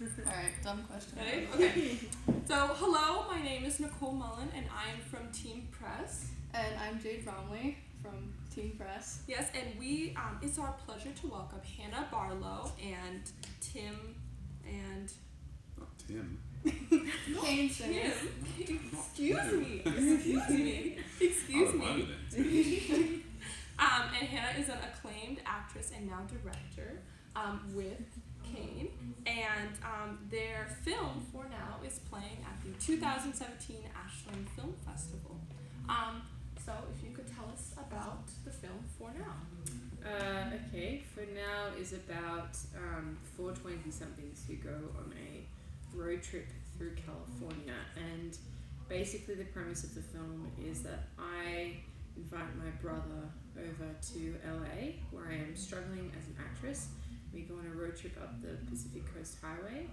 Alright, dumb question. Ready? Okay. So, hello, my name is Nicole Mullen, and I'm from Teen Press. And I'm Jade Bromley from Teen Press. Yes, and we, it's our pleasure to welcome Hannah Barlow and Tim and... Not Tim. Kane Senes. Excuse me. And Hannah is an acclaimed actress and now director with Kane. And their film, For Now, is playing at the 2017 Ashland Film Festival. So if you could tell us about the film For Now. Okay, For Now is about 4 20-somethings who go on a road trip through California, and basically the premise of the film is that I invite my brother over to LA, where I am struggling as an actress. We go on a road trip up the Pacific Coast Highway,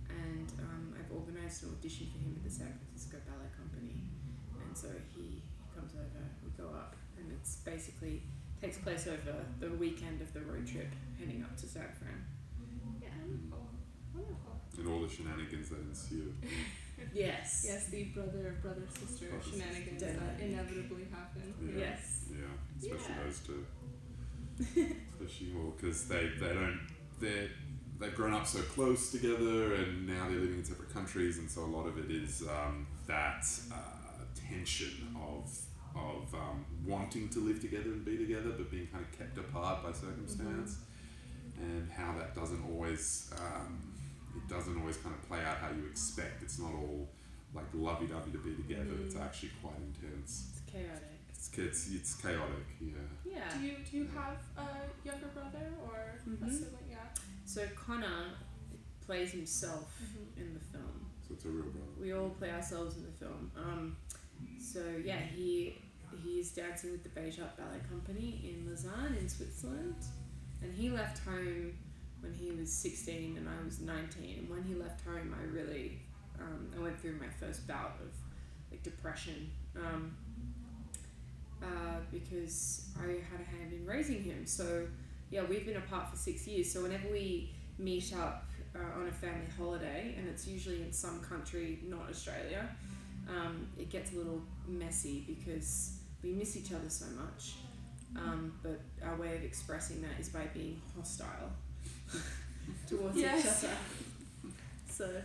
and I've organised an audition for him at the San Francisco Ballet Company, and so he comes over, we go up, and it's basically takes place over the weekend of the road trip heading up to San Fran. Yeah, wonderful. And all the shenanigans that ensue. Yes, the brother-sister shenanigans that inevitably happen. Yeah. Yes. Yeah, especially those two. Especially more because they've grown up so close together, and now they're living in separate countries, and so a lot of it is that tension of wanting to live together and be together, but being kind of kept apart by circumstance, and how that doesn't always kind of play out how you expect. It's not all like lovey-dovey to be together. It's actually quite intense. It's chaotic. It's chaotic. Yeah. Do you have a younger brother or a sibling? Yeah. So Connor plays himself in the film. So it's a real brother. We all play ourselves in the film. So yeah, he's dancing with the Beige Art Ballet Company in Lausanne in Switzerland, and he left home when he was 16 and I was 19. And when he left home, I really I went through my first bout of like depression because I had a hand in raising him. So yeah, we've been apart for 6 years. So whenever we meet up on a family holiday, and it's usually in some country, not Australia, it gets a little messy because we miss each other so much. But our way of expressing that is by being hostile towards each other. So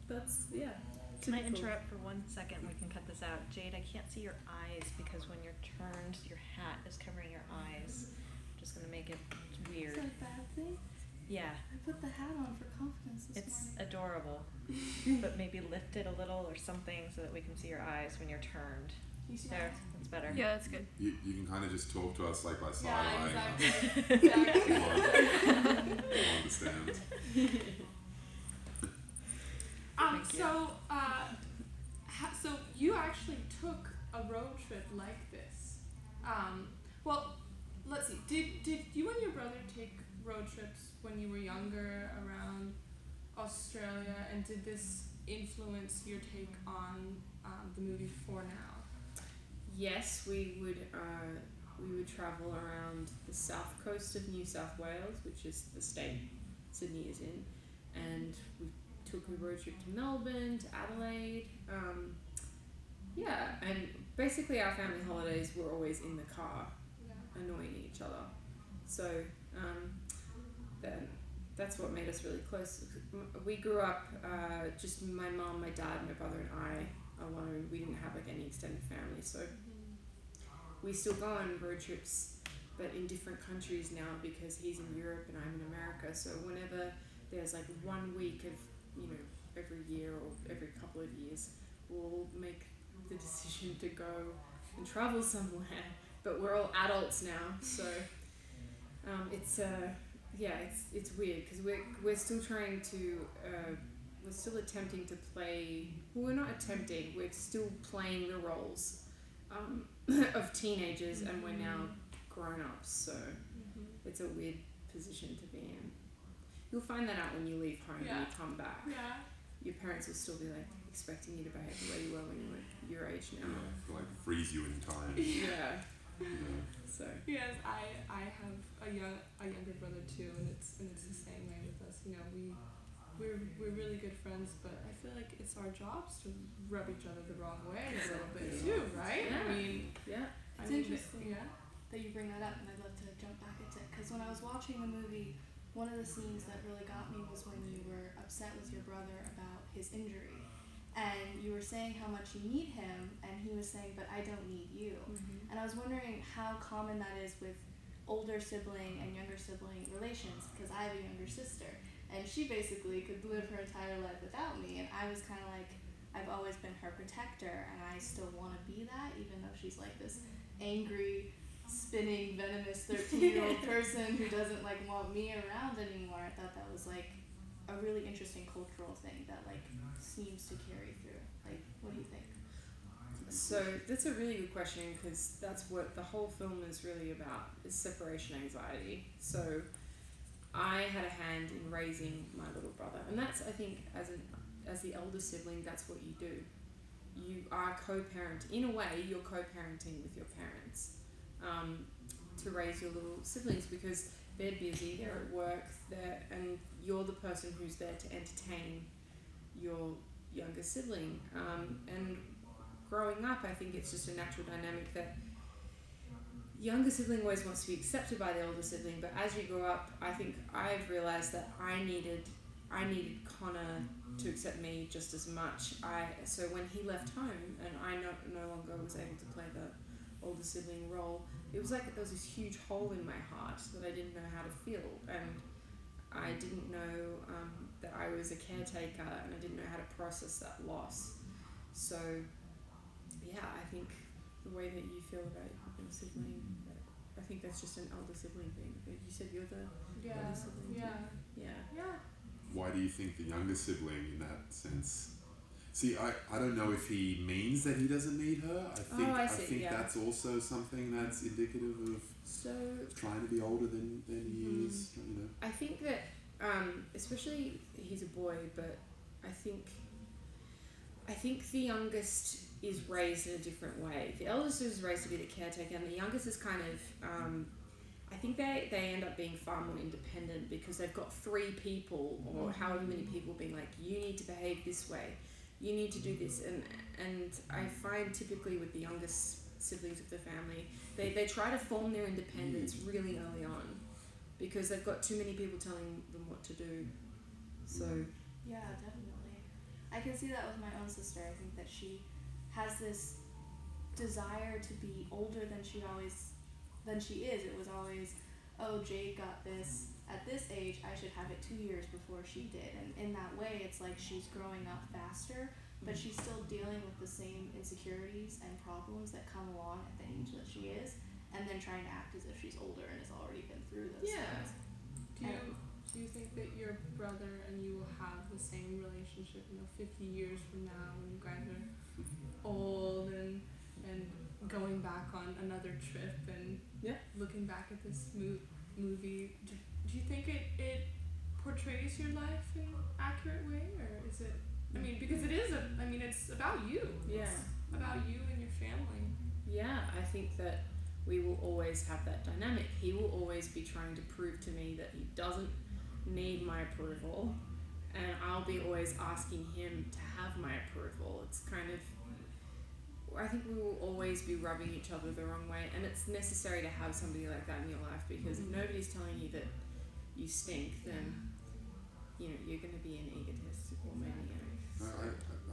that's, yeah. Can I interrupt for 1 second? We can cut this out. Jade, I can't see your eyes because when you're turned, your hat is covering your eyes. I'm just going to make it weird. Is that a bad thing? Yeah. I put the hat on for confidence this It's morning. adorable. But maybe lift it a little or something so that we can see your eyes when you're turned. There, that's better. Yeah, that's good. You can kind of just talk to us like by side Yeah, eyeing exactly. We'll understand. So you actually took a road trip like this. Well, let's see. Did you and your brother take road trips when you were younger around Australia, and did this influence your take on the movie For Now? Yes, we would travel around the south coast of New South Wales, which is the state Sydney is in, and we took a road trip to Melbourne, to Adelaide. And basically our family holidays were always in the car, annoying each other. So then that's what made us really close. We grew up just my mom, my dad, my brother and I alone. We didn't have like any extended family, so we still go on road trips, but in different countries now because he's in Europe and I'm in America. So whenever there's like 1 week of, every year or every couple of years, we'll make the decision to go and travel somewhere. But we're all adults now, so it's weird because we're still trying to we're still attempting to play. Well, we're not attempting. We're still playing the roles of teenagers, and we're now grown-ups. So it's a weird position to be in. You'll find that out when you leave home and you come back. Yeah. Your parents will still be like expecting you to behave the way you were when you were your age now. Yeah, like freeze you in time. Yeah. So. Yes, I have a younger brother too, and it's the same way with us. We we're really good friends, but I feel like it's our jobs to rub each other the wrong way a little bit too, right? Yeah. I mean, It's interesting that you bring that up, and I'd love to jump back into it, because when I was watching the movie, one of the scenes that really got me was when you were upset with your brother about his injury, and you were saying how much you need him, and he was saying, but I don't need you. Mm-hmm. And I was wondering how common that is with older sibling and younger sibling relations, because I have a younger sister, and she basically could live her entire life without me, and I was kind of like, I've always been her protector, and I still want to be that, even though she's like this angry, spinning, venomous 13-year-old person who doesn't like want me around anymore. I thought that was like a really interesting cultural thing that like seems to carry through. Like, what do you think? So that's a really good question, because that's what the whole film is really about, is separation anxiety. So I had a hand in raising my little brother, and that's, I think, as the elder sibling, that's what you do. You are co-parent, in a way you're co-parenting with your parents, to raise your little siblings, because they're busy, they're at work, and you're the person who's there to entertain your younger sibling. And growing up, I think it's just a natural dynamic that younger sibling always wants to be accepted by the older sibling, but as you grow up, I think I've realised that I needed Connor to accept me just as much. So when he left home and I no longer was able to play the older sibling role, it was like there was this huge hole in my heart that I didn't know how to fill, and I didn't know that I was a caretaker, and I didn't know how to process that loss. So yeah, I think the way that you feel about your sibling, I think that's just an elder sibling thing. You said you're the elder sibling too? Yeah. Why do you think the younger sibling, in that sense? See, I don't know if he means that he doesn't need her. I think that's also something that's indicative of trying to be older than he is. You know. I think that, especially he's a boy, but I think the youngest is raised in a different way. The eldest is raised to be the caretaker, and the youngest is kind of, I think they end up being far more independent, because they've got 3 people or however many people being like, you need to behave this way, you need to do this, and I find typically with the youngest siblings of the family, they try to form their independence really early on, because they've got too many people telling them what to do. So yeah, definitely. I can see that with my own sister. I think that she has this desire to be older than she is. It was always, oh, Jade got this at this age, I should have it 2 years before she did. And in that way, it's like she's growing up faster, but she's still dealing with the same insecurities and problems that come along at the age that she is, and then trying to act as if she's older and has already been through those things. Do you think that your brother and you will have the same relationship, 50 years from now, when you guys are old and going back on another trip and looking back at this movie? Do you think it portrays your life in an accurate way, or is it? I mean, because it is it's about you. Yeah. It's about you and your family. Yeah, I think that we will always have that dynamic. He will always be trying to prove to me that he doesn't need my approval, and I'll be always asking him to have my approval. It's kind of, I think we will always be rubbing each other the wrong way, and it's necessary to have somebody like that in your life, because if nobody's telling you that you stink, then you're going to be an egotistical maniac.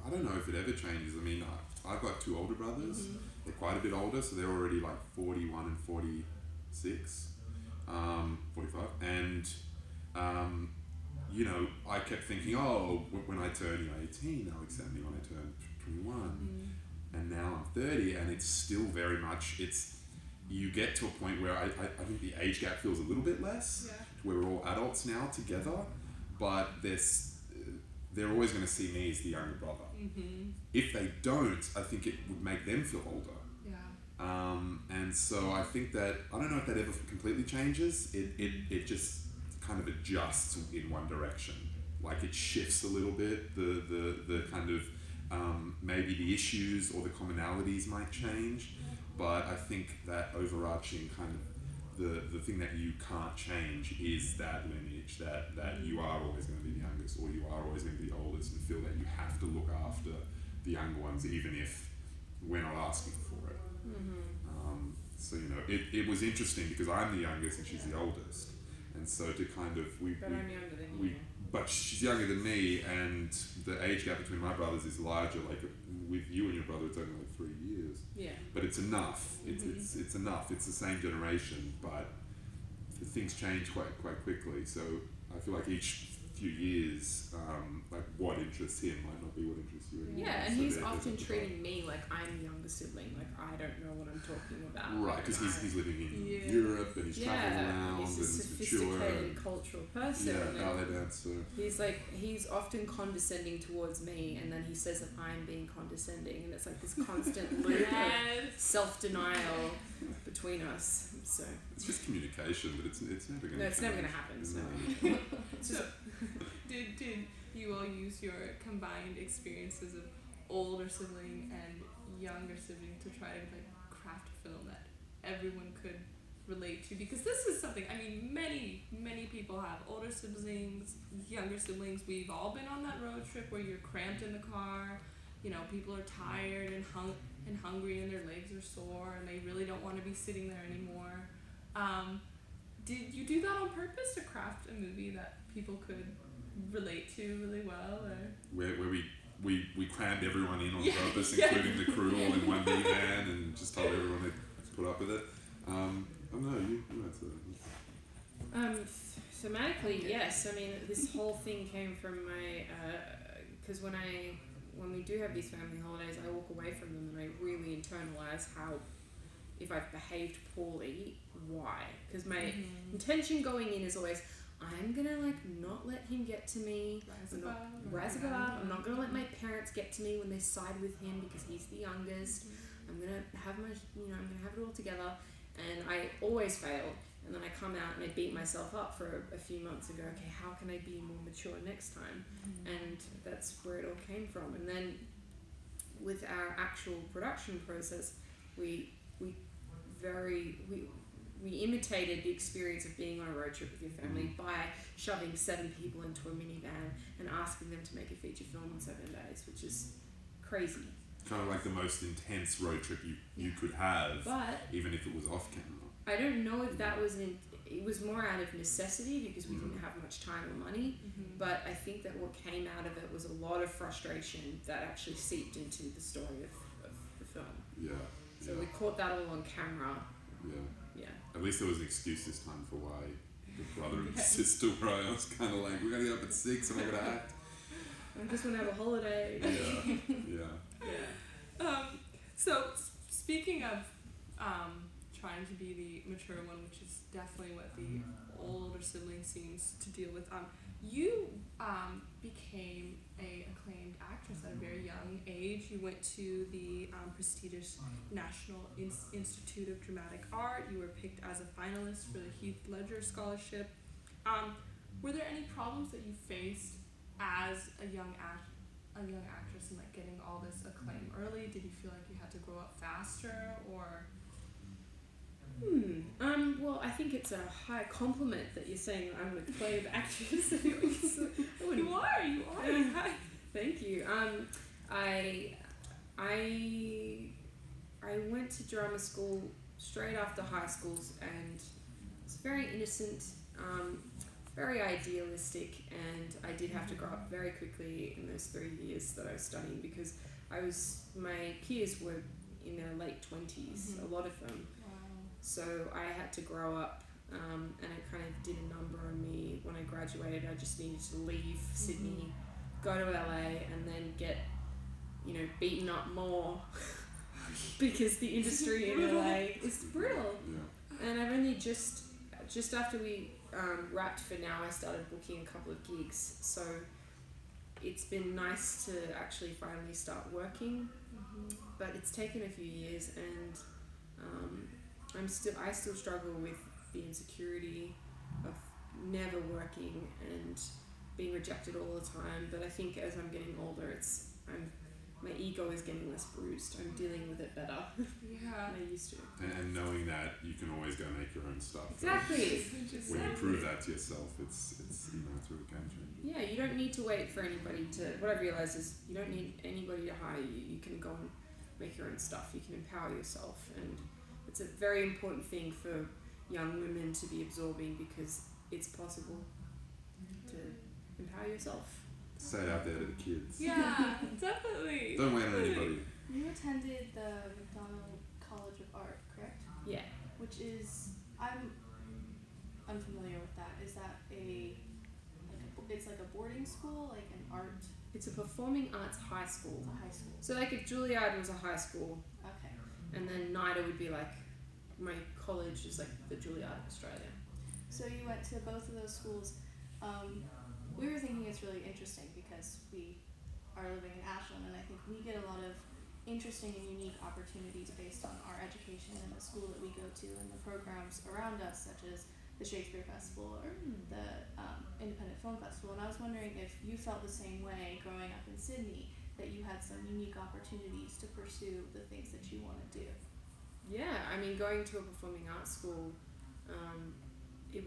I don't know if it ever changes. I mean, I've got 2 older brothers. They're quite a bit older, so they're already like 41 and 46, 45, and I kept thinking, when I turn 18, they'll accept me. When I turn 21, and now I'm 30, and it's still very much, you get to a point where I think the age gap feels a little bit less, where we're all adults now together, but they're always going to see me as the younger brother. If they don't, I think it would make them feel older. And so I think that, I don't know if that ever completely changes. It just kind of adjusts in one direction. Like it shifts a little bit, the kind of, maybe the issues or the commonalities might change, but I think that overarching kind of the thing that you can't change is that lineage, that you are always going to be the youngest, or you are always going to be the oldest, and feel that you have to look after the younger ones, even if we're not asking for it. So it was interesting because I'm the youngest and she's the oldest, and so to kind of I'm younger than you. But she's younger than me, and the age gap between my brothers is larger. Like with you and your brother, it's only like 3 years. Yeah. But it's enough. It's enough. It's the same generation, but things change quite quickly. So I feel like each few years, like what interests him might not be what interests you anymore. Yeah, and so he's there's often a divide. treating me like I'm the younger sibling, like I don't know what I'm talking about. Right, because he's living in Yeah. Europe and he's traveling Yeah, around he's a and mature. sophisticated cultural person. Yeah, and ballet dancer. he's often condescending towards me, and then he says that I'm being condescending, and it's like this constant loop of Yes. self-denial between us. So It's just communication, but it's never going to. no, it's never gonna happen. So No. it's just, Did you all use your combined experiences of older sibling and younger sibling to try to like craft a film that everyone could relate to? Because this is something, I mean, many people have older siblings, younger siblings. We've all been on that road trip where you're cramped in the car, people are tired and hungry and their legs are sore and they really don't want to be sitting there anymore. Did you do that on purpose to craft a movie that people could relate to really well? Or? Where we crammed everyone in on Yeah, purpose, yeah. including the crew, all in one minivan, and just told everyone to put up with it. Oh no, you answer that. thematically, yes. I mean, this whole thing came from my because when we do have these family holidays, I walk away from them and I really internalize how, if I've behaved poorly, why? Because my intention going in is always, I'm gonna not let him get to me. Rise above. I'm not gonna let my parents get to me when they side with him because he's the youngest. I'm gonna have I'm gonna have it all together, and I always fail. And then I come out and I beat myself up for a few months and go, okay, how can I be more mature next time? And that's where it all came from. And then with our actual production process, we imitated the experience of being on a road trip with your family by shoving 7 people into a minivan and asking them to make a feature film in 7 days, which is crazy. Kind of like the most intense road trip you could have, But even if it was off camera. I don't know if that was it was more out of necessity because we didn't have much time or money, but I think that what came out of it was a lot of frustration that actually seeped into the story of the film. Yeah. So we caught that all on camera. Yeah. Yeah. At least there was an excuse this time for why the brother and sister were. I was kind of like, we're gonna get up at 6 and I'm gonna act. I just want to have a holiday. Yeah. Yeah. So speaking of trying to be the mature one, which is definitely what the older sibling seems to deal with, you became a acclaimed actress at a very young age. You went to the prestigious National Institute of Dramatic Art. You were picked as a finalist for the Heath Ledger Scholarship. Were there any problems that you faced as a young actress in getting all this acclaim early? Did you feel like you had to grow up faster, or? Well, I think it's a high compliment that you're saying that I'm an acclaimed actress. You are. Thank you. I went to drama school straight after high school, and it's very innocent, very idealistic, and I did have to grow up very quickly in those 3 years that I was studying because my peers were in their late 20s, a lot of them. So I had to grow up, and it kind of did a number on me when I graduated. I just needed to leave Sydney, go to LA, and then get, beaten up more because the industry in LA is brutal. Yeah. And I've only just after we wrapped for Now, I started booking a couple of gigs. So it's been nice to actually finally start working, but it's taken a few years, and I still struggle with the insecurity of never working and being rejected all the time. But I think as I'm getting older, I'm my ego is getting less bruised. I'm dealing with it better Yeah. than I used to. And knowing that you can always go make your own stuff. Exactly. When you prove that to yourself, it's it's a real game changer. Yeah, you don't need to wait for anybody to. What I've realized is you don't need anybody to hire you. You can go and make your own stuff. You can empower yourself, and it's a very important thing for young women to be absorbing because it's possible to empower yourself. Say it out there to the kids. Yeah, definitely. Don't wait on anybody. You attended the McDonald College of Art, correct? Yeah. Which is, I'm unfamiliar with that. Is that it's like a boarding school, like an art? It's a performing arts high school. It's a high school. So like if Juilliard was a high school, Okay. and then NIDA would be like, my college is like the Juilliard of Australia. So you went to both of those schools. We were thinking it's really interesting because we are living in Ashland, and I think we get a lot of interesting and unique opportunities based on our education and the school that we go to and the programs around us, such as the Shakespeare Festival or the Independent Film Festival. And I was wondering if you felt the same way growing up in Sydney, that you had some unique opportunities to pursue the things that you want to do. Yeah, I mean, going to a performing arts school, it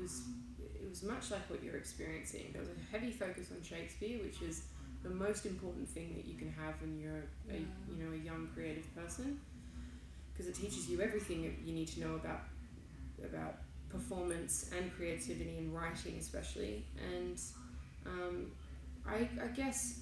was much like what you're experiencing. There was a heavy focus on Shakespeare, which is the most important thing that you can have when you're a young creative person, because it teaches you everything that you need to know about performance and creativity and writing especially. And I guess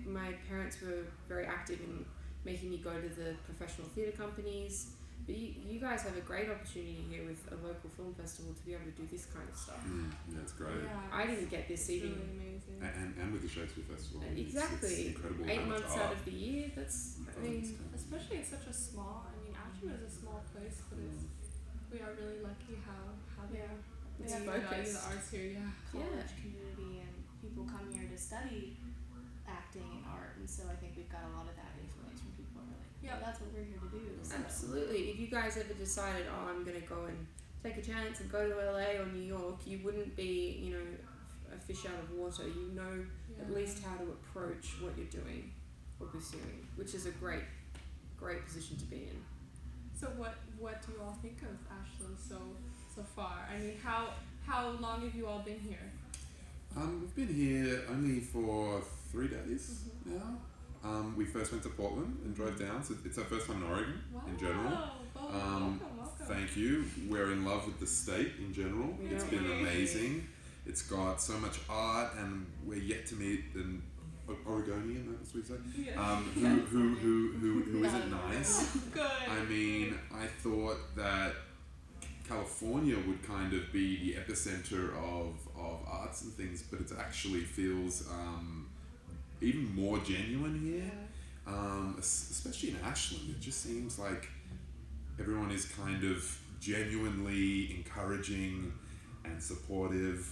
my parents were very active in making me go to the professional theatre companies. But you guys have a great opportunity here with a local film festival to be able to do this kind of stuff. Yeah, it's great. Yeah, I didn't get this even. really amazing. And with the Shakespeare Festival. Exactly. It's incredible. 8 how much months art. out of the year, that's, I mean, Especially it's such a small. I mean, Ashland is a small place, but we are really lucky how they It's value focused. the arts here. Yeah. College community, and people come here to study acting and art, and so I think we've got a lot of that influence from people who are like, Yeah. well, that's what we're here to do. So. absolutely. If you guys ever decided, I'm going to go and take a chance and go to LA or New York, you wouldn't be, a fish out of water. You know at least how to approach what you're doing or pursuing, which is a great position to be in. So what do you all think of Ashland so far? I mean, how long have you all been here? We've been here only for 3 days now. We first went to Portland and drove down, so it's our first time in Oregon in general. Welcome. Thank you. We're in love with the state in general. It's been amazing. It's got so much art, and we're yet to meet an Oregonian, that's what you say? Yeah. Who isn't nice. Good. I mean, I thought that California would kind of be the epicenter of arts and things, but it actually feels even more genuine here. Especially in Ashland, it just seems like everyone is kind of genuinely encouraging and supportive.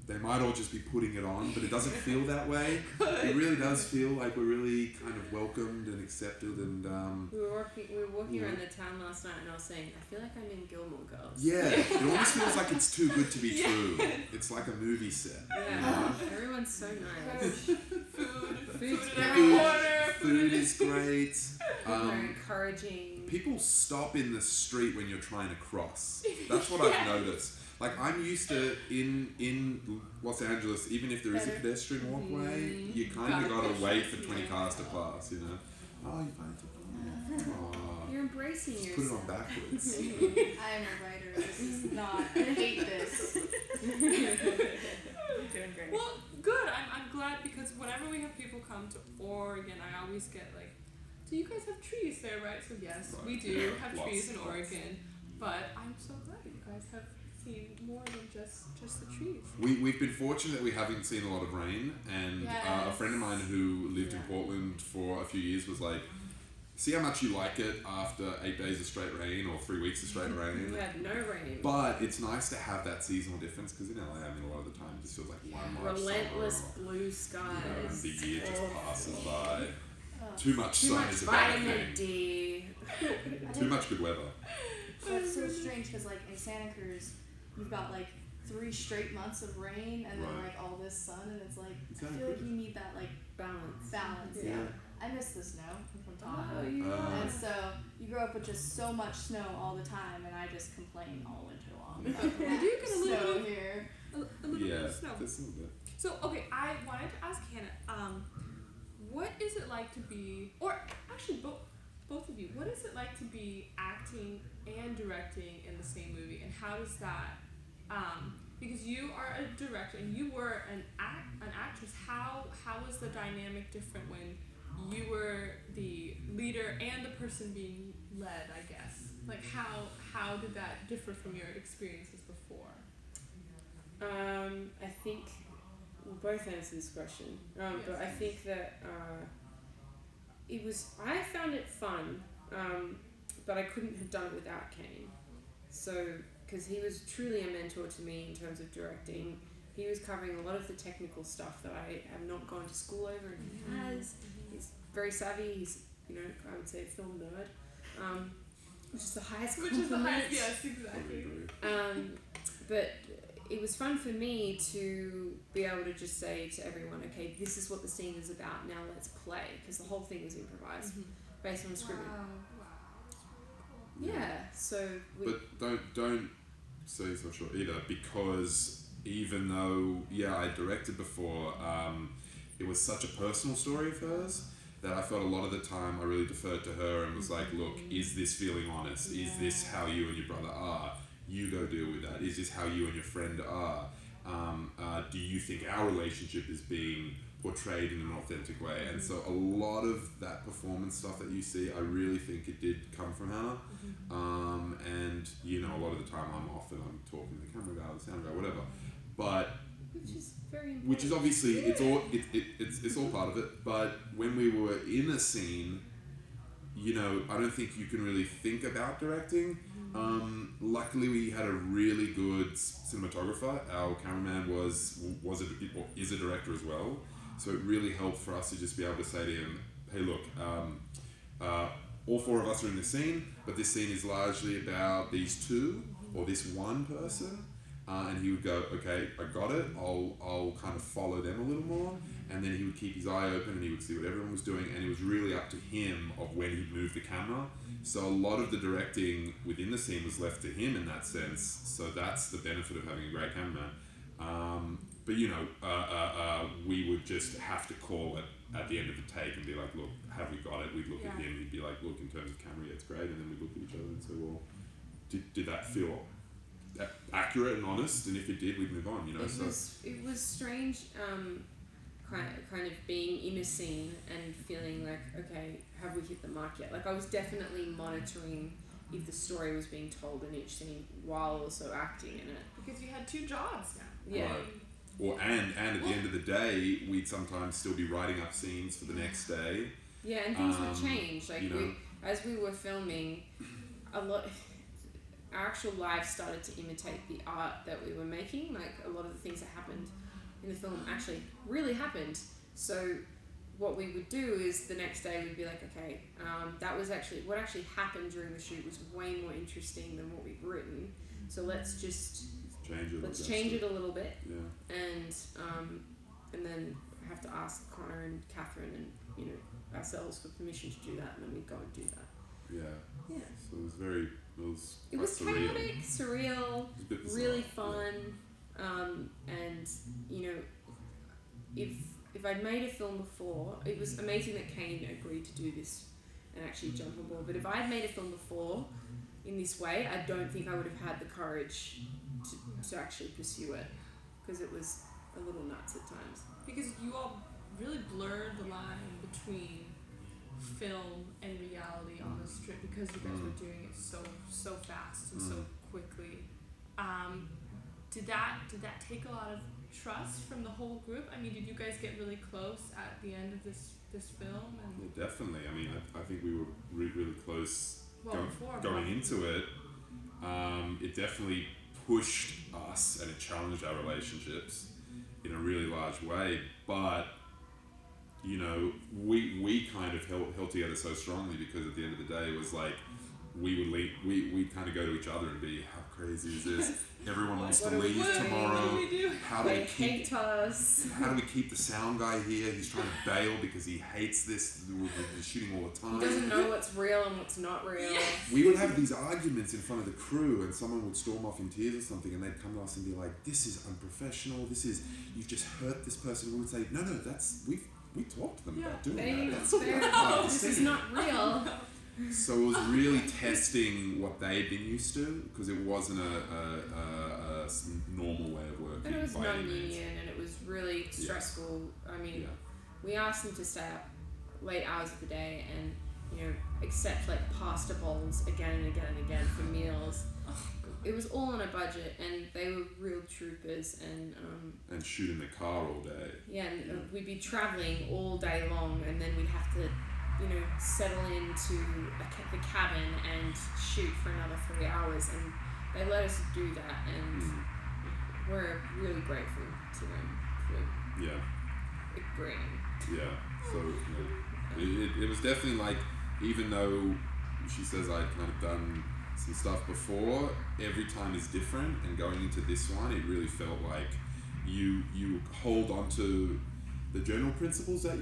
They might all just be putting it on, but it doesn't feel that way. It really does feel like we're really kind of welcomed and accepted. And We were walking around the town last night, and I was saying, I feel like I'm in Gilmore Girls. yeah, it almost feels like it's too good to be true. It's like a movie set. Yeah, everyone's so nice. Food in every corner. Food is great. They're encouraging. People stop in the street when you're trying to cross. That's what I've noticed. Like, I'm used to in Los Angeles, even if there is a pedestrian walkway, you kind of gotta wait for 20 cars to pass, you know. Oh, you find it. Oh. You're embracing Just yourself. put it on backwards. I am a writer. This is not. I hate this. You're doing great. Well, good. I'm glad, because whenever we have people come to Oregon, I always get like, do you guys have trees there, right? So yes, Right. we do have Lots, trees in lots. Oregon, but I'm so glad you guys have seen more than just the trees. We've been fortunate that we haven't seen a lot of rain, and a friend of mine who lived in Portland for a few years was like, see how much you like it after 8 days of straight rain or 3 weeks of straight rain. We had no rain. But it's nice to have that seasonal difference, because in LA, I mean, a lot of the time it just feels like one large Relentless summer, blue and skies. the year just Oh. passes by. Too much Too sun much is a bad vitamin thing. D. Too much good weather. That's so strange because like in Santa Cruz, you've got like 3 straight months of rain and then Right. like all this sun, and it's like It's I Santa feel like Cruz. you need that like Balance. balance. Yeah. I miss the snow. I'm from Tahoe. Oh, yeah. And so you grow up with just so much snow all the time, and I just complain all winter long about the We do get a little snow bit of- here. A little bit of snow. Just a little bit. So, okay, I wanted to ask Hannah, what is it like to be, or actually both of you, what is it like to be acting and directing in the same movie, and how does that, because you are a director and you were an actress, how was the dynamic different when you were the leader and the person being led, I guess? Like, how did that differ from your experiences before? I think we'll both answer this question. But I think that I found it fun, but I couldn't have done it without Kane. So, because he was truly a mentor to me in terms of directing. He was covering a lot of the technical stuff that I have not gone to school over, and he has. He's very savvy. He's, I would say a film nerd, which is the highest compliment. Yes, exactly. But it was fun for me to be able to just say to everyone, okay, this is what the scene is about, now let's play, because the whole thing was improvised based on the script. Yeah, so but don't sell yourself short either, because even though I directed before, it was such a personal story of hers that I felt a lot of the time I really deferred to her and was like, look, is this feeling honest? Is this how you and your brother are? You go deal with that. Is this how you and your friend are? Do you think our relationship is being portrayed in an authentic way? And so a lot of that performance stuff that you see, I really think it did come from Hannah. And a lot of the time I'm off and I'm talking to the camera guy, the sound guy, whatever. But which is very important. which is obviously it's all part of it. But when we were in a scene, I don't think you can really think about directing. Luckily, we had a really good cinematographer. Our cameraman is a director as well, so it really helped for us to just be able to say to him, "Hey, look, all four of us are in this scene, but this scene is largely about these two or this one person." And he would go, "Okay, I got it. I'll kind of follow them a little more." And then he would keep his eye open and he would see what everyone was doing, and it was really up to him of when he'd move the camera. So a lot of the directing within the scene was left to him in that sense. So that's the benefit of having a great cameraman. But we would just have to call it at the end of the take and be like, "Look, have we got it?" We'd look at him, he'd be like, "Look, in terms of camera, it's great." And then we'd look at each other and say, "Well, did that feel accurate and honest?" And if it did, we'd move on. It was strange, kind of being in a scene and feeling like, okay, have we hit the mark yet? Like, I was definitely monitoring if the story was being told in each scene while also acting in it. Because you had two jobs now. Yeah. Right. And at the end of the day, we'd sometimes still be writing up scenes for the next day. Yeah, and things would change. Like, as we were filming, our actual lives started to imitate the art that we were making. Like, a lot of the things that happened in the film actually really happened. So what we would do is the next day we'd be like, okay, that was actually what actually happened during the shoot was way more interesting than what we've written. So let's just change it a little bit. Yeah. And then have to ask Connor and Catherine and ourselves for permission to do that, and then we'd go and do that. Yeah. Yeah. So it was surreal. Chaotic, surreal, really fun. And if I'd made a film before, it was amazing that Kane agreed to do this and actually jump on board. But if I had made a film before in this way, I don't think I would have had the courage to actually pursue it, because it was a little nuts at times. Because you all really blurred the line between film and reality on the strip, because you guys were doing it so fast and so quickly. Did that take a lot of trust from the whole group? I mean, did you guys get really close at the end of this film? And yeah, definitely. I mean, I think we were really close going into it. It definitely pushed us and it challenged our relationships in a really large way. But we kind of held together so strongly, because at the end of the day, it was like we'd kind of go to each other and be, crazy is this? Everyone wants to What do we leave do? tomorrow. What do we do? How do we They hate us. How do we keep the sound guy here? He's trying to bail because he hates this. We're shooting all the time. He doesn't know what's real and what's not real. We would have these arguments in front of the crew, and someone would storm off in tears or something, and they'd come to us and be like, "This is unprofessional. You've just hurt this person." We would say, "No, we talked to them about doing that. That's part of the This is scene." not real. So it was really testing what they'd been used to, because it wasn't a normal way of working. And it was by any means. non-union, and it was really stressful. I mean, Yeah. we asked them to stay up late hours of the day and, accept like pasta bowls again and again and again for meals. It was all on a budget, and they were real troopers. And shoot in the car all day. We'd be traveling all day long, and then we'd have to, settle into the cabin and shoot for another 3 hours, and they let us do that, and we're really grateful to them for Yeah. agreeing. Yeah. So it was definitely like, even though she says I'd kind of done some stuff before, every time is different, and going into this one, it really felt like you hold on to the general principles that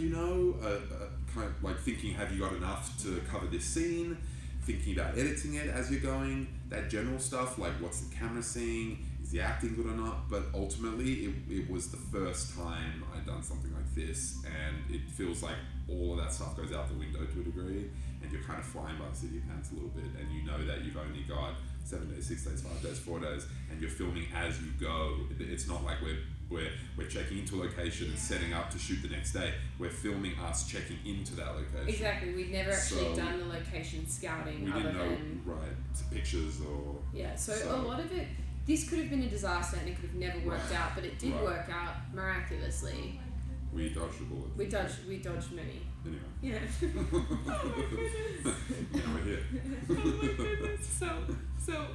kind of like thinking, have you got enough to cover this scene, thinking about editing it as you're going, that general stuff, like what's the camera seeing, is the acting good or not. But ultimately it was the first time I'd done something like this, and it feels like all of that stuff goes out the window to a degree, and you're kind of flying by the seat of your pants a little bit, and you know that you've only got 7 days, 6 days, 5 days, 4 days, and you're filming as you go. It's not like we're checking into a location and setting up to shoot the next day. We're filming us checking into that location. Exactly. We'd never actually done the location scouting. We didn't know, pictures or... Yeah, so a lot of it, this could have been a disaster and it could have never worked out, but it did work out miraculously. We dodged a bullet. We dodged many. Anyway. Yeah. Oh my goodness. Now we're here. Oh my goodness. So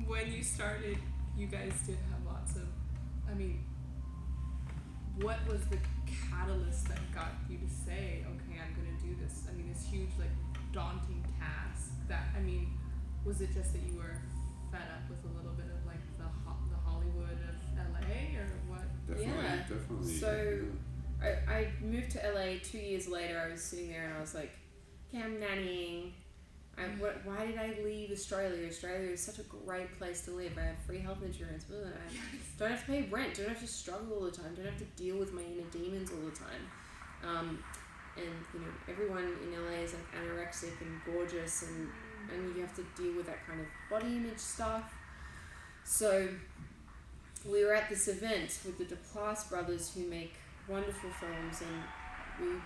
when you started, you guys did have lots of, what was the catalyst that got you to say, okay, I'm going to do this? This huge, daunting task that, was it just that you were fed up with a little bit of, the Hollywood of LA, or what? Definitely. So I moved to LA 2 years later. I was sitting there and I was like, okay, I'm nannying. Why did I leave Australia? Australia is such a great place to live. I have free health insurance. I don't have to pay rent. Don't have to struggle all the time. Don't have to deal with my inner demons all the time. And everyone in LA is anorexic and gorgeous, and you have to deal with that kind of body image stuff. So we were at this event with the Duplass brothers, who make wonderful films, and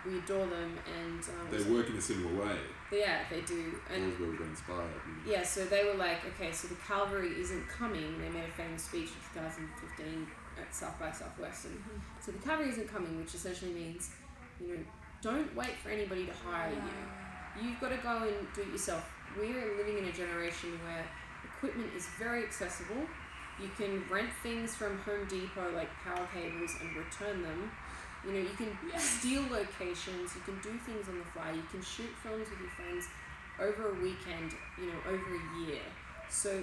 we adore them, and they work in a similar way. Yeah, they do. And always where we got inspired. Yeah, so they were like, okay, so the cavalry isn't coming. They made a famous speech in 2015 at South by Southwest, and so the cavalry isn't coming, which essentially means, don't wait for anybody to hire you. You've got to go and do it yourself. We are living in a generation where equipment is very accessible. You can rent things from Home Depot, like power cables, and return them. You can steal locations, you can do things on the fly, you can shoot films with your friends over a weekend, over a year. So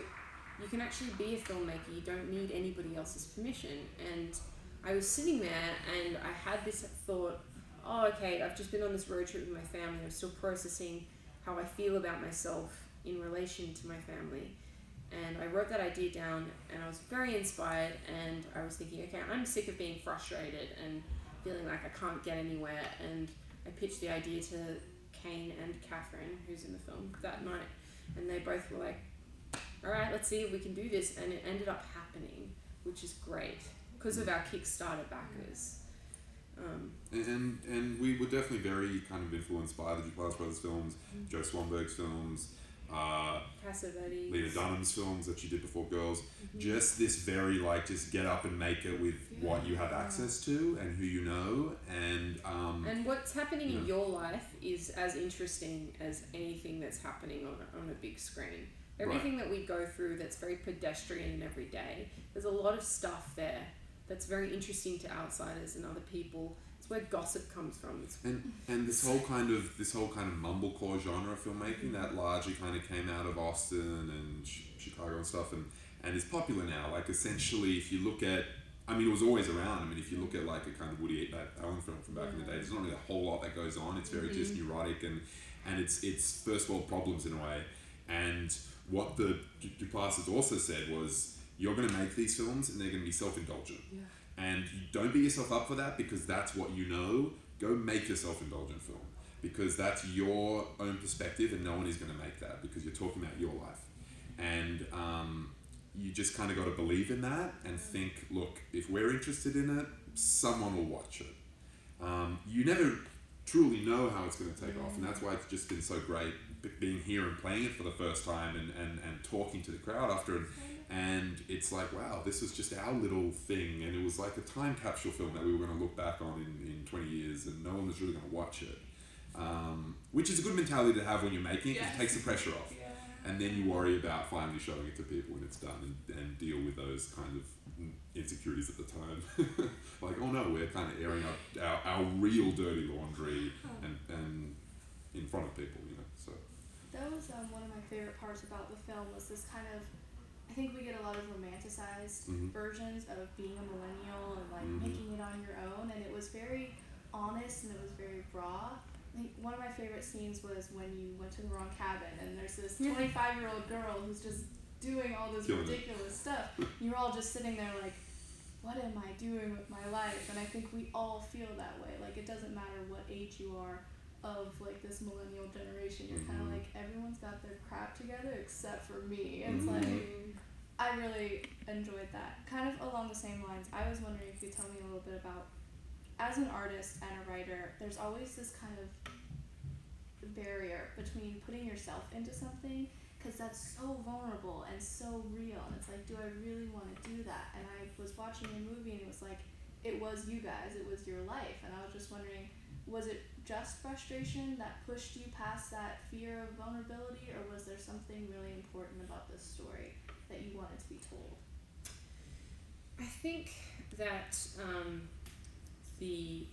you can actually be a filmmaker, you don't need anybody else's permission. And I was sitting there and I had this thought, oh, okay, I've just been on this road trip with my family, I'm still processing how I feel about myself in relation to my family. And I wrote that idea down, and I was very inspired, and I was thinking, okay, I'm sick of being frustrated and feeling like I can't get anywhere. And I pitched the idea to Kane and Catherine, who's in the film, that night, and they both were like, all right, let's see if we can do this. And it ended up happening, which is great because of our Kickstarter backers. And we were definitely very kind of influenced by the Duplass Brothers films, Joe Swanberg's films, Cassavetes, Lena Dunham's films that she did before Girls. Just this very just get up and make it with what you have access to and who you know, and what's happening in your life is as interesting as anything that's happening on a big screen. Everything that we go through that's very pedestrian and everyday, there's a lot of stuff there that's very interesting to outsiders and other people. It's where gossip comes from. And this whole kind of mumblecore genre of filmmaking that largely kind of came out of Austin and Chicago and stuff, and and is popular now. Like essentially, if you look at, I mean, it was always around. I mean, if you look at like a kind of Woody Allen film from back in the day, there's not really a whole lot that goes on. It's very just neurotic and it's first world problems in a way. And what the Duplass has also said was, you're going to make these films and they're going to be self-indulgent. Yeah. And you don't beat yourself up for that because that's what you know. Go make your self-indulgent film because that's your own perspective and no one is going to make that because you're talking about your life. And you just kind of got to believe in that and think, look, if we're interested in it, someone will watch it. You never truly know how it's going to take off, and that's why it's just been so great being here and playing it for the first time and talking to the crowd after it. And it's like, wow, this was just our little thing, and it was like a time capsule film that we were going to look back on in 20 years and no one was really going to watch it, which is a good mentality to have when you're making it, 'cause it takes the pressure off. And then you worry about finally showing it to people when it's done and deal with those kind of insecurities at the time. Like, oh no, we're kind of airing out our real dirty laundry and in front of people, you know. So that was one of my favorite parts about the film was this kind of, I think we get a lot of romanticized versions of being a millennial and like making it on your own, and it was very honest and it was very raw. I think one of my favorite scenes was when you went to the wrong cabin and there's this 25-year-old girl who's just doing all this ridiculous stuff. You're all just sitting there like, what am I doing with my life? And I think we all feel that way. Like, it doesn't matter what age you are of like this millennial generation. You're kind of like, everyone's got their crap together except for me. And it's like, I really enjoyed that. Kind of along the same lines, I was wondering if you could tell me a little bit about, as an artist and a writer, there's always this kind of barrier between putting yourself into something, because that's so vulnerable and so real, and it's like, do I really want to do that? And I was watching a movie and it was like, it was you guys, it was your life, and I was just wondering, was it just frustration that pushed you past that fear of vulnerability, or was there something really important about this story that you wanted to be told? I think that the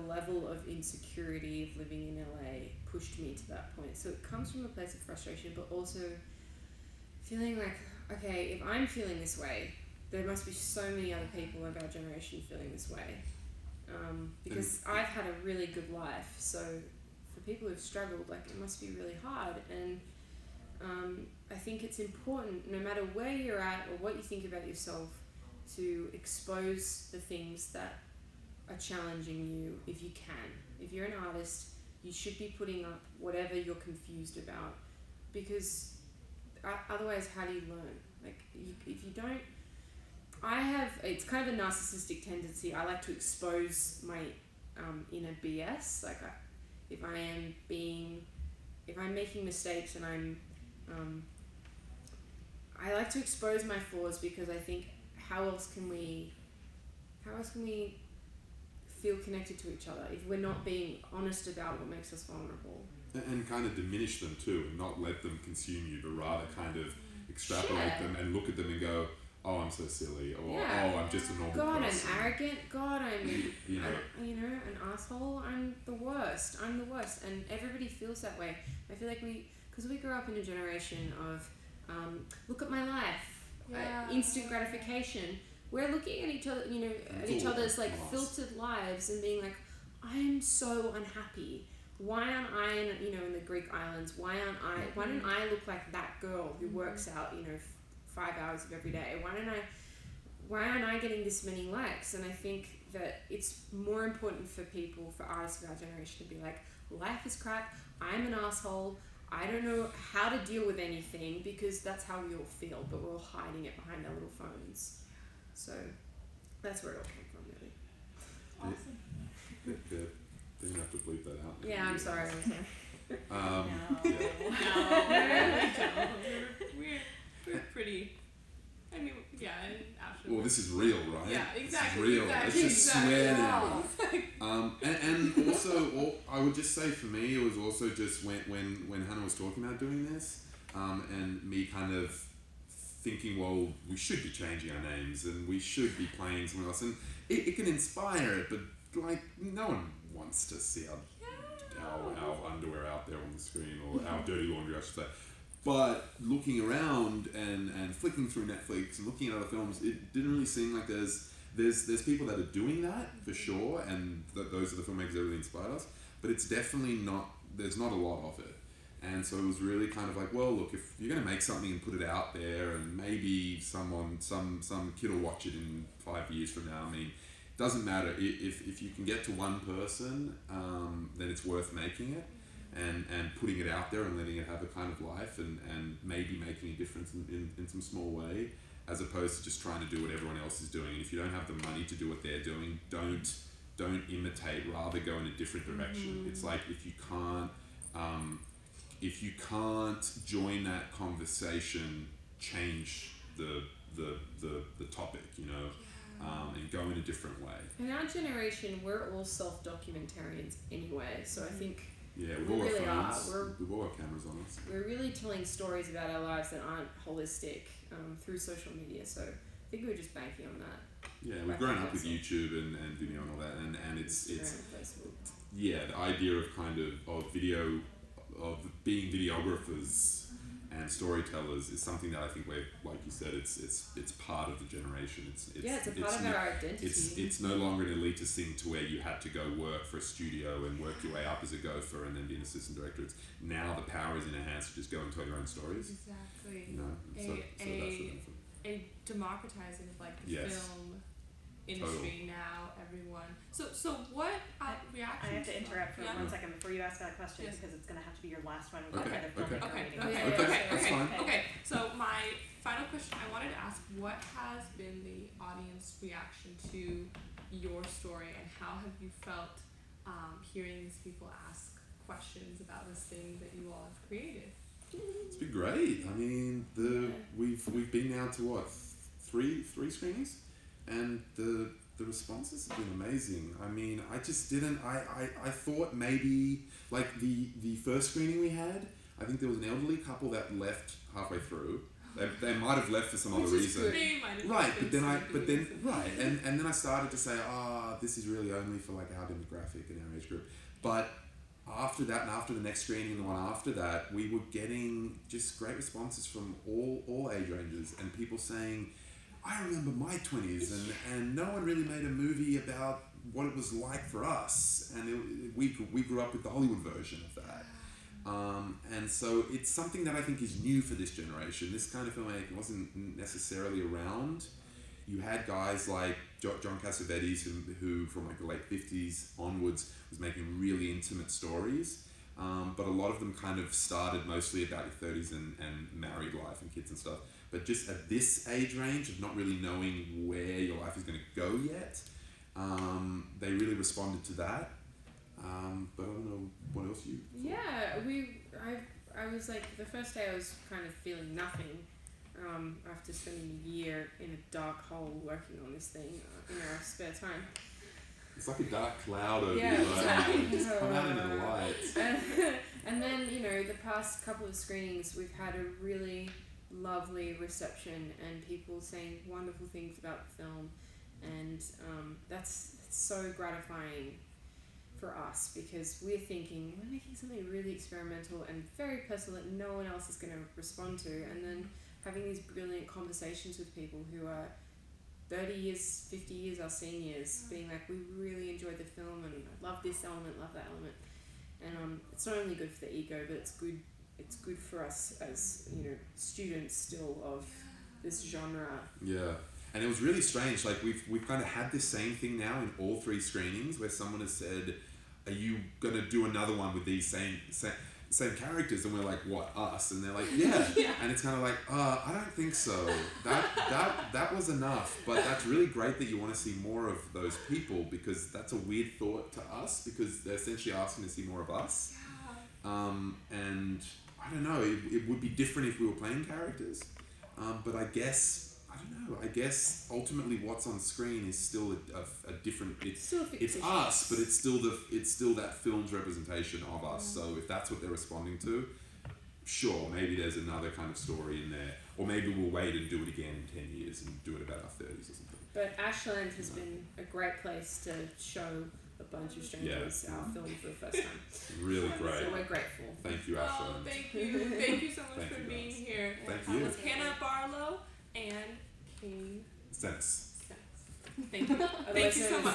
level of insecurity of living in LA pushed me to that point. So it comes from a place of frustration, but also feeling like, okay, if I'm feeling this way, there must be so many other people of our generation feeling this way. Because I've had a really good life, so for people who've struggled, like, it must be really hard. And I think it's important, no matter where you're at or what you think about yourself, to expose the things that are challenging you if you can. If you're an artist, you should be putting up whatever you're confused about, because otherwise how do you learn? Like, if you don't, it's kind of a narcissistic tendency. I like to expose my inner BS. Like, if I'm making mistakes and I like to expose my flaws, because I think how else can we feel connected to each other if we're not being honest about what makes us vulnerable? And kind of diminish them too, and not let them consume you, but rather kind of extrapolate them and look at them and go, oh, I'm so silly, or oh, I'm just a normal person. I'm arrogant. God, I'm an asshole. I'm the worst. And everybody feels that way. I feel like because we grew up in a generation of look at my life, instant gratification. We're looking at each other, at each other's like filtered lives and being like, I'm so unhappy. Why aren't I in the Greek islands? Why don't I look like that girl who works out, 5 hours of every day? Why aren't I getting this many likes? And I think that it's more important for artists of our generation to be like, life is crap, I'm an asshole, I don't know how to deal with anything, because that's how we all feel, but we're all hiding it behind our little phones. So that's where it all came from, really. Awesome. They're gonna have to bleep that out. Yeah, I'm sorry. We're pretty. I mean, yeah, in Ashland. Well, this is real, right? Yeah, exactly. This is real. Exactly, Let's just swear now. now. And also, I would just say for me, it was also just when Hannah was talking about doing this, and me kind of thinking, well, we should be changing our names and we should be playing someone else, and it can inspire it, but like no one wants to see our underwear out there on the screen, or our dirty laundry, I should say. But looking around and flicking through Netflix and looking at other films, it didn't really seem like there's people that are doing that for sure, and those are the filmmakers that really inspired us. But it's definitely not. There's not a lot of it, and so it was really kind of like, well, look, if you're going to make something and put it out there, and maybe some kid will watch it in 5 years from now. I mean, it doesn't matter if you can get to one person, then it's worth making it. And putting it out there and letting it have a kind of life and maybe making a difference in some small way, as opposed to just trying to do what everyone else is doing. And if you don't have the money to do what they're doing, don't imitate, rather go in a different direction. It's like if you can't join that conversation, change the topic, you know, and go in a different way. In our generation, we're all self-documentarians anyway, so I think we've we all really got phones. are. We've all got cameras on us. We're really telling stories about our lives that aren't holistic through social media, so I think we're just banking on that. Yeah, we've grown up with YouTube and video and all that, and it's the idea of kind of video, of being videographers and storytellers is something that I think we're, like you said, it's part of the generation. It's a part of our identity. It's no longer an elitist thing to where you had to go work for a studio and work your way up as a gopher and then be an assistant director. It's now the power is in our hands to just go and tell your own stories. Exactly. You know, so that's the benefit. A democratizing of like the film industry now, everyone. So what reaction? I have to interrupt for 1 second before you ask that question because it's going to have to be your last one. Okay. So my final question, I wanted to ask, what has been the audience reaction to your story, and how have you felt hearing these people ask questions about this thing that you all have created? It's been great. I mean, we've been now to what, three screenings, and the responses have been amazing. I mean, I just didn't. I thought maybe like the first screening we had, I think there was an elderly couple that left halfway through. They might have left for some other reason. Right, but then and then I started to say, this is really only for like our demographic and our age group. But after that, and after the next screening and the one after that, we were getting just great responses from all age ranges, and people saying, I remember my 20s, and no one really made a movie about what it was like for us, and we grew up with the Hollywood version of that. And so it's something that I think is new for this generation. This kind of filmmaking wasn't necessarily around. You had guys like John Cassavetes, who from like the late 50s onwards was making really intimate stories, but a lot of them kind of started mostly about your 30s and married life and kids and stuff. But just at this age range of not really knowing where your life is going to go yet, they really responded to that. But I don't know what else you thought. Yeah, I was like, the first day I was kind of feeling nothing after spending a year in a dark hole working on this thing in our spare time. It's like a dark cloud over you, right? Just come out into the light. And then, the past couple of screenings, we've had a really lovely reception and people saying wonderful things about the film, and that's so gratifying for us, because we're thinking we're making something really experimental and very personal that no one else is going to respond to, and then having these brilliant conversations with people who are 30 years, 50 years our seniors, being like, we really enjoyed the film and I love this element, love that element. And it's not only good for the ego, but it's good for us as, students still of this genre. Yeah. And it was really strange. Like we've kind of had this same thing now in all three screenings, where someone has said, "Are you gonna do another one with these same characters?" And we're like, "What, us?" And they're like, "Yeah." And it's kind of like, I don't think so. That was enough. But that's really great that you want to see more of those people, because that's a weird thought to us, because they're essentially asking to see more of us. And I don't know. It would be different if we were playing characters. But I guess ultimately what's on screen is still a different. It's us, but it's still that film's representation of us. So if that's what they're responding to, sure, maybe there's another kind of story in there, or maybe we'll wait and do it again in 10 years and do it about our 30s or something. But Ashland has been a great place to show a bunch of strangers our film for the first time. Really great. So we're grateful. Thank you, Ashland. Thank you so much for being Sense. Thank you. Thank Otherwise you so known as much.